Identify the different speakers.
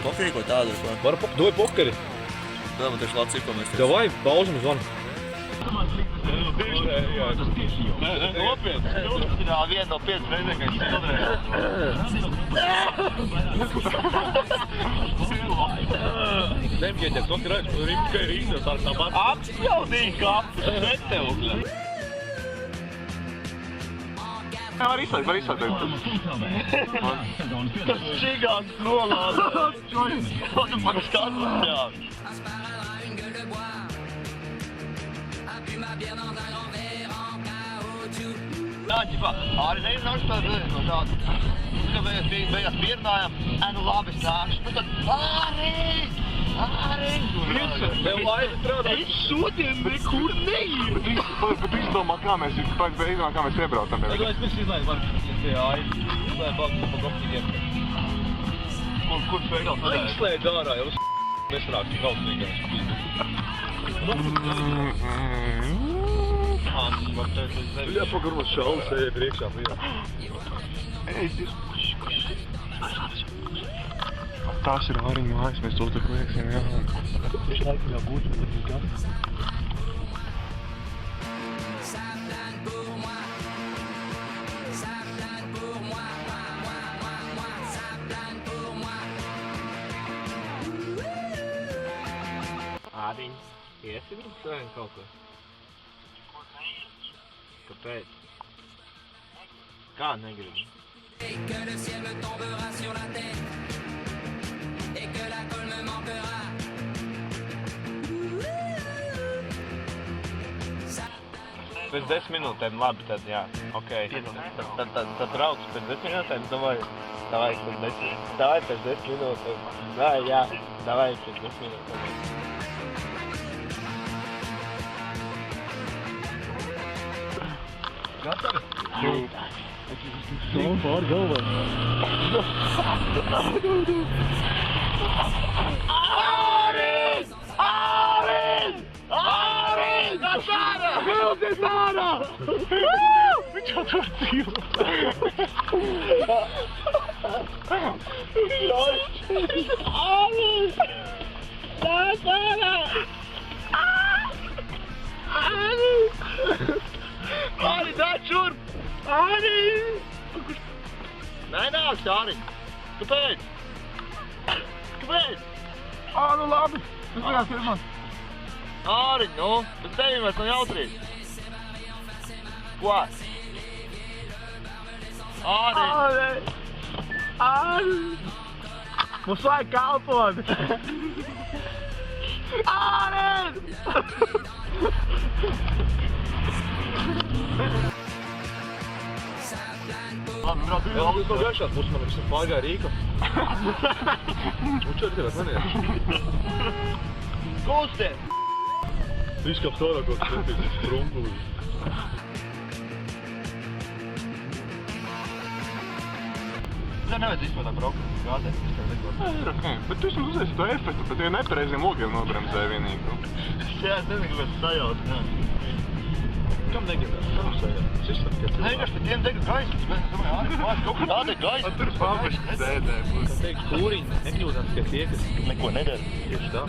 Speaker 1: Pokeri ko tādu, ko?
Speaker 2: Varu dod pokeri.
Speaker 1: Vēl man taču Latviju pamēsties.
Speaker 2: Davai, pauzam zvanu.
Speaker 1: Nopietni. Jā, viena no 5 reizēm, ka viņš
Speaker 2: Nemģēties, to krājas, Rimkai Rīgnas ar tā pat.
Speaker 1: Apspjaudīja kapu, netevukļa.
Speaker 3: Var izslēgt.
Speaker 1: Tas čigāns nolāda. Man skatās, jā. Jā, ģipā, arī neizraušu tādu no tādu. Kad beigās pierunājām, nu labi, es nākšu. Nu tad, Arī!
Speaker 2: Tev laimi strādā.
Speaker 1: Es šodien nekur neieru.
Speaker 3: Bet izdomā, kā mēs iebraucam.
Speaker 2: Es pirms izlaidu varu, ja izlaidu balstu pa koptīgiem.
Speaker 1: Kurš veikals nedēļ?
Speaker 2: Izslēdz ārā, jau nesrāks galvenīgais. Jā, pagarmos šaulis, ejai priekšā.
Speaker 3: Tās ir Āriņu mājas, mēs to tak lieksim, jā.
Speaker 2: Viņš laikam jau būtu, bet viņš gas.
Speaker 1: Āriņ, iesi grib šodien kaut ko? Kāpēc? Kā negribi? Pēc 10 minūtēm, labi, tad jā, okei. Tad brauc pēc 10 minūtēm, davai pēc 10 minūtēm. Davai pēc 10 minūtēm.
Speaker 2: Gatavi? Stāv pār galvā.
Speaker 1: Āriņ! Nāc ārā! Vilcies ārā! Viņš jau tur dzīvo. Āriņ! Nāc ārā! Āriņ! Nāc šurp! Āriņ! Nenāks, Āriņ! Kāpēc? Kāpēc?
Speaker 3: Nu labi, tas vienās ir man.
Speaker 1: Āriņ, nu, bet tevi mēs nav jautrīgi. Ko? Āriņ!
Speaker 3: Āriņ! Mums vajag kalpot! Āriņ!
Speaker 1: Labi, brauc,
Speaker 2: Jā, tas nav gaišās, būs man visam pārgāja Rīka. Un četri tev maniet.
Speaker 1: Kusties!
Speaker 2: Izkāps ārā kaut kas netīcis trumpulis.
Speaker 1: Tev nevajadz izpatā braukt, gāzēt, es tev nekot.
Speaker 3: Bet tu esmu uzēsi to efektu, bet tie nepareiziem logiem nobremzēja vienīgi.
Speaker 1: Jā, es nezinu, kāpēc sajaut,
Speaker 2: Kam negadās? Kam sajāt? Es izsaka, ka
Speaker 1: Negaš, bet tiem dega gaismas, bet es domāju, Āriņ, māc kaut kā tāda gaisma.
Speaker 3: Tur pabeši sēdē būs.
Speaker 2: teikt, kūriņi nekļūdams, ka tie, kas
Speaker 1: Neko nedara.
Speaker 2: tieši tā.